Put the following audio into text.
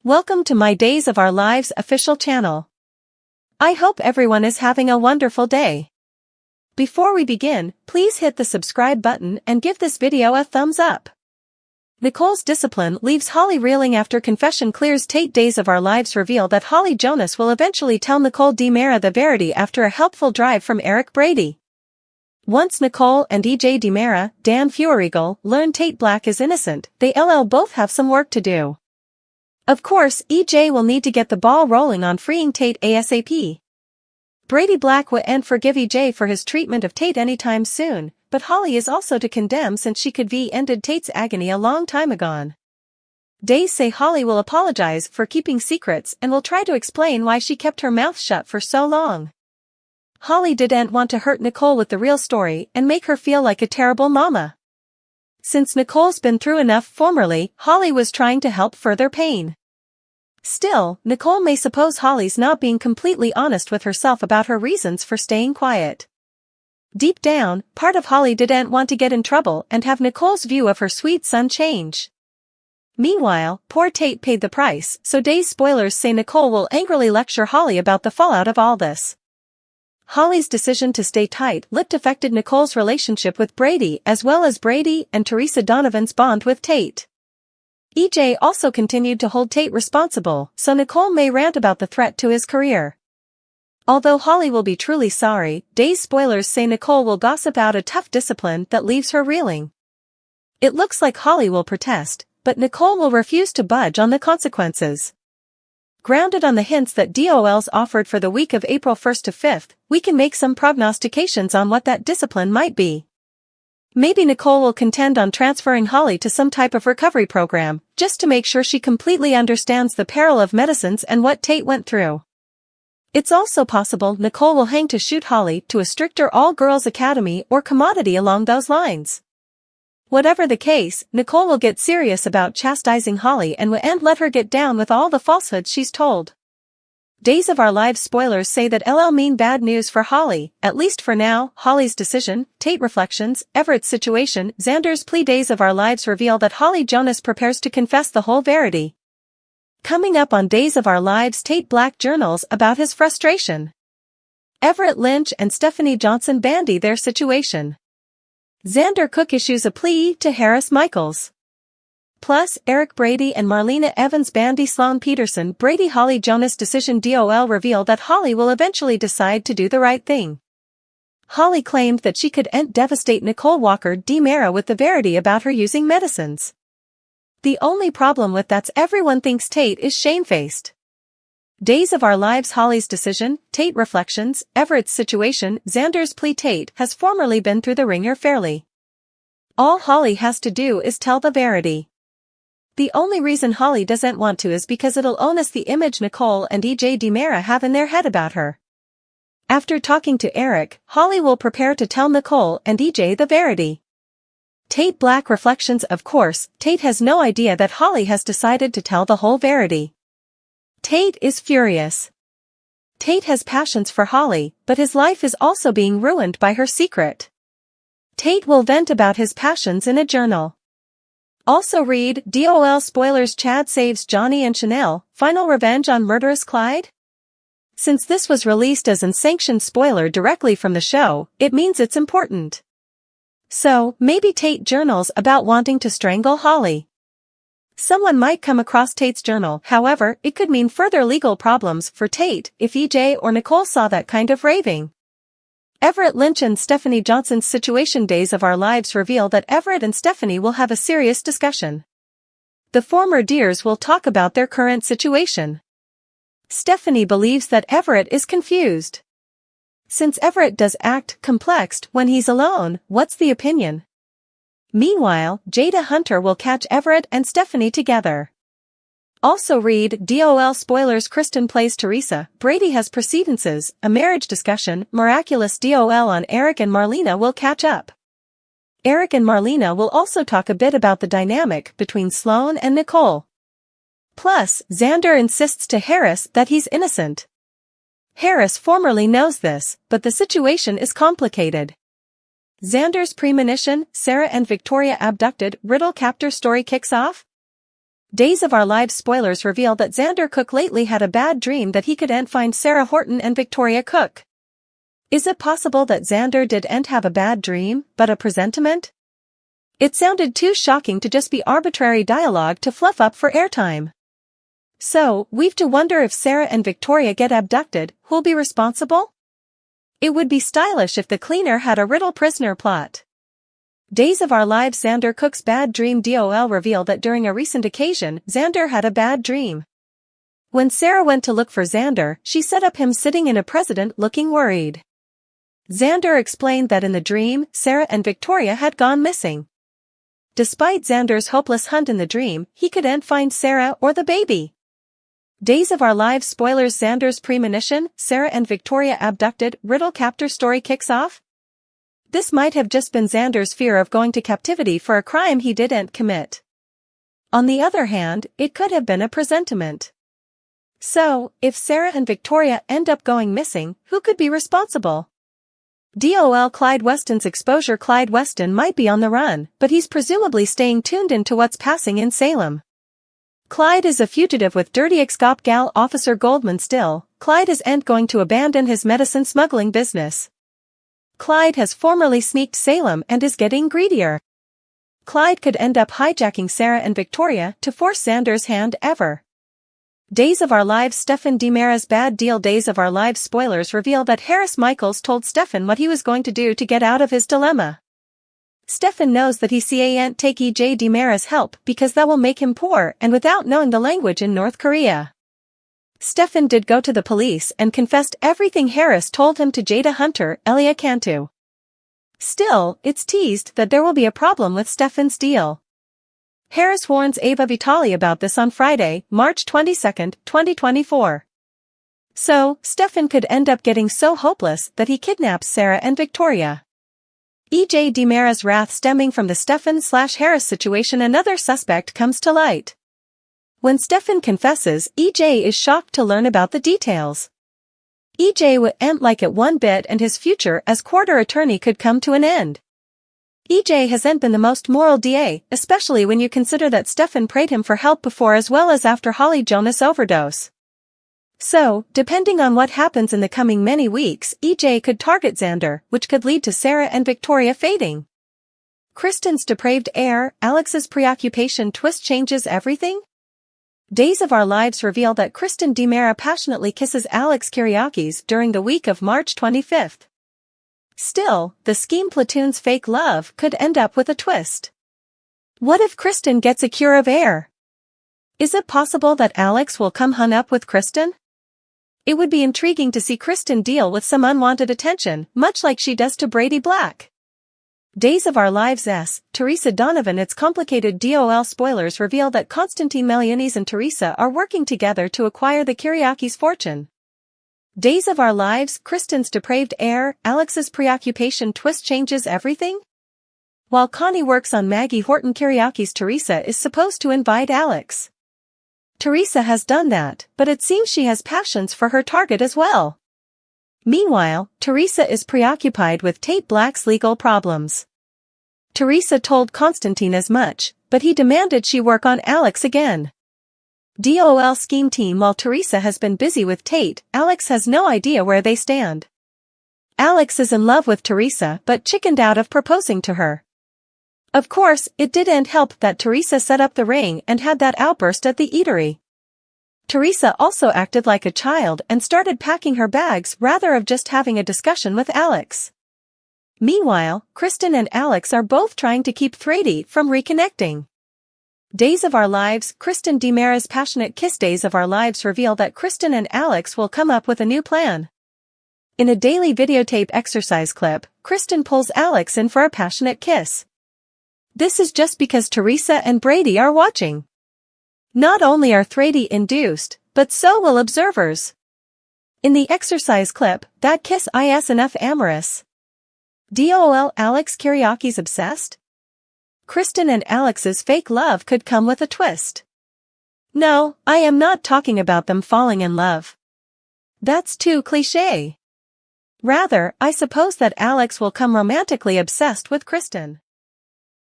Welcome to my Days of Our Lives official channel. I hope everyone is having a wonderful day. Before we begin, please hit the subscribe button and give this video a thumbs up. Nicole's discipline leaves Holly reeling after confession clears Tate. Days of Our Lives reveal that Holly Jonas will eventually tell Nicole DiMera the verity after a helpful drive from Eric Brady. Once Nicole and EJ DiMera, Dan Feuerriegel, learn Tate Black is innocent, they both have some work to do. Of course, EJ will need to get the ball rolling on freeing Tate ASAP. Brady Black won't forgive EJ for his treatment of Tate anytime soon, but Holly is also to condemn since she could have ended Tate's agony a long time ago. Days say Holly will apologize for keeping secrets and will try to explain why she kept her mouth shut for so long. Holly didn't want to hurt Nicole with the real story and make her feel like a terrible mama. Since Nicole's been through enough formerly, Holly was trying to help further pain. Still, Nicole may suppose Holly's not being completely honest with herself about her reasons for staying quiet. Deep down, part of Holly didn't want to get in trouble and have Nicole's view of her sweet son change. Meanwhile, poor Tate paid the price, so Days spoilers say Nicole will angrily lecture Holly about the fallout of all this. Holly's decision to stay tight-lipped affected Nicole's relationship with Brady as well as Brady and Teresa Donovan's bond with Tate. EJ also continued to hold Tate responsible, so Nicole may rant about the threat to his career. Although Holly will be truly sorry, Days spoilers say Nicole will gossip out a tough discipline that leaves her reeling. It looks like Holly will protest, but Nicole will refuse to budge on the consequences. Grounded on the hints that DOL's offered for the week of April 1st to 5th, we can make some prognostications on what that discipline might be. Maybe Nicole will contend on transferring Holly to some type of recovery program, just to make sure she completely understands the peril of medicines and what Tate went through. It's also possible Nicole will hang to shoot Holly to a stricter all-girls academy or commodity along those lines. Whatever the case, Nicole will get serious about chastising Holly and let her get down with all the falsehoods she's told. Days of Our Lives spoilers say that mean bad news for Holly, at least for now. Holly's decision, Tate reflections, Everett's situation, Xander's plea. Days of Our Lives reveal that Holly Jonas prepares to confess the whole verity. Coming up on Days of Our Lives, Tate Black journals about his frustration. Everett Lynch and Stephanie Johnson bandy their situation. Xander Cook issues a plea to Harris Michaels. Plus, Eric Brady and Marlena Evans bandy Sloan Peterson. Brady Holly Jonas decision. DOL reveal that Holly will eventually decide to do the right thing. Holly claimed that she could devastate Nicole Walker DiMera with the verity about her using medicines. The only problem with that's everyone thinks Tate is shamefaced. Days of Our Lives Holly's decision, Tate reflections, Everett's situation, Xander's plea. Tate has formerly been through the ringer fairly. All Holly has to do is tell the verity. The only reason Holly doesn't want to is because it'll own the image Nicole and EJ DiMera have in their head about her. After talking to Eric, Holly will prepare to tell Nicole and EJ the verity. Tate Black reflections. Of course, Tate has no idea that Holly has decided to tell the whole verity. Tate is furious. Tate has passions for Holly, but his life is also being ruined by her secret. Tate will vent about his passions in a journal. Also read, DOL spoilers. Chad saves Johnny and Chanel, final revenge on murderous Clyde? Since this was released as an unsanctioned spoiler directly from the show, it means it's important. So, maybe Tate journals about wanting to strangle Holly. Someone might come across Tate's journal, however, it could mean further legal problems for Tate if EJ or Nicole saw that kind of raving. Everett Lynch and Stephanie Johnson's situation. Days of Our Lives reveal that Everett and Stephanie will have a serious discussion. The former dears will talk about their current situation. Stephanie believes that Everett is confused. Since Everett does act complexed when he's alone, what's the opinion? Meanwhile, Jada Hunter will catch Everett and Stephanie together. Also read, DOL spoilers. Kristen plays Teresa, Brady has precedences, a marriage discussion, miraculous. DOL on Eric and Marlena will catch up. Eric and Marlena will also talk a bit about the dynamic between Sloan and Nicole. Plus, Xander insists to Harris that he's innocent. Harris formerly knows this, but the situation is complicated. Xander's premonition, Sarah and Victoria abducted, riddle captor story kicks off? Days of Our Lives spoilers reveal that Xander Cook lately had a bad dream that he couldn't find Sarah Horton and Victoria Cook. Is it possible that Xander didn't have a bad dream, but a presentiment? It sounded too shocking to just be arbitrary dialogue to fluff up for airtime. So, we've to wonder if Sarah and Victoria get abducted, who'll be responsible? It would be stylish if the cleaner had a riddle prisoner plot. Days of Our Lives Xander Cook's bad dream. DOL reveal that during a recent occasion, Xander had a bad dream. When Sarah went to look for Xander, she set up him sitting in a precedent looking worried. Xander explained that in the dream, Sarah and Victoria had gone missing. Despite Xander's hopeless hunt in the dream, he couldn't find Sarah or the baby. Days of Our Lives spoilers. Xander's premonition, Sarah and Victoria abducted, riddle captor story kicks off? This might have just been Xander's fear of going to captivity for a crime he didn't commit. On the other hand, it could have been a presentiment. So, if Sarah and Victoria end up going missing, who could be responsible? DOL Clyde Weston's exposure. Clyde Weston might be on the run, but he's presumably staying tuned into what's passing in Salem. Clyde is a fugitive with dirty ex-cop gal Officer Goldman still. Clyde isn't going to abandon his medicine smuggling business. Clyde has formerly sneaked Salem and is getting greedier. Clyde could end up hijacking Sarah and Victoria to force Xander's hand ever. Days of Our Lives Stephen DiMera's bad deal. Days of Our Lives spoilers reveal that Harris Michaels told Stephen what he was going to do to get out of his dilemma. Stephen knows that he can't take EJ DiMera's help because that will make him poor and without knowing the language in North Korea. Stephen did go to the police and confessed everything Harris told him to Jada Hunter, Elia Cantu. Still, it's teased that there will be a problem with Stephen's deal. Harris warns Ava Vitale about this on Friday, March 22, 2024. So, Stephen could end up getting so hopeless that he kidnaps Sarah and Victoria. EJ DiMera's wrath stemming from the Stephen/Harris situation. Another suspect comes to light. When Stephen confesses, EJ is shocked to learn about the details. EJ wouldn't like it one bit and his future as quarter attorney could come to an end. EJ hasn't been the most moral DA, especially when you consider that Stephen prayed him for help before as well as after Holly Jonas' overdose. So, depending on what happens in the coming many weeks, EJ could target Xander, which could lead to Sarah and Victoria fading. Kristen's depraved air, Alex's preoccupation twist changes everything? Days of Our Lives reveal that Kristen DiMera passionately kisses Alex Kyriakis during the week of March 25. Still, the scheme platoon's fake love could end up with a twist. What if Kristen gets a cure of air? Is it possible that Alex will come hunt up with Kristen? It would be intriguing to see Kristen deal with some unwanted attention, much like she does to Brady Black. Days of Our Lives Teresa Donovan. It's complicated. DOL spoilers reveal that Constantine Meliones and Teresa are working together to acquire the Kyriakis fortune. Days of Our Lives Kristen's depraved air, Alex's preoccupation twist changes everything? While Connie works on Maggie Horton Kyriakis, Teresa is supposed to invite Alex. Teresa has done that, but it seems she has passions for her target as well. Meanwhile, Teresa is preoccupied with Tate Black's legal problems. Teresa told Constantine as much, but he demanded she work on Alex again. DOL scheme team. While Teresa has been busy with Tate, Alex has no idea where they stand. Alex is in love with Teresa but chickened out of proposing to her. Of course, it didn't help that Teresa set up the ring and had that outburst at the eatery. Teresa also acted like a child and started packing her bags rather of just having a discussion with Alex. Meanwhile, Kristen and Alex are both trying to keep Thady from reconnecting. Days of Our Lives Kristen DiMera's passionate kiss. Days of Our Lives reveal that Kristen and Alex will come up with a new plan. In a daily videotape exercise clip, Kristen pulls Alex in for a passionate kiss. This is just because Teresa and Brady are watching. Not only are Thady induced, but so will observers. In the exercise clip, that kiss is enough amorous. DOL Alex Kyriakis obsessed? Kristen and Alex's fake love could come with a twist. No, I am not talking about them falling in love. That's too cliché. Rather, I suppose that Alex will come romantically obsessed with Kristen.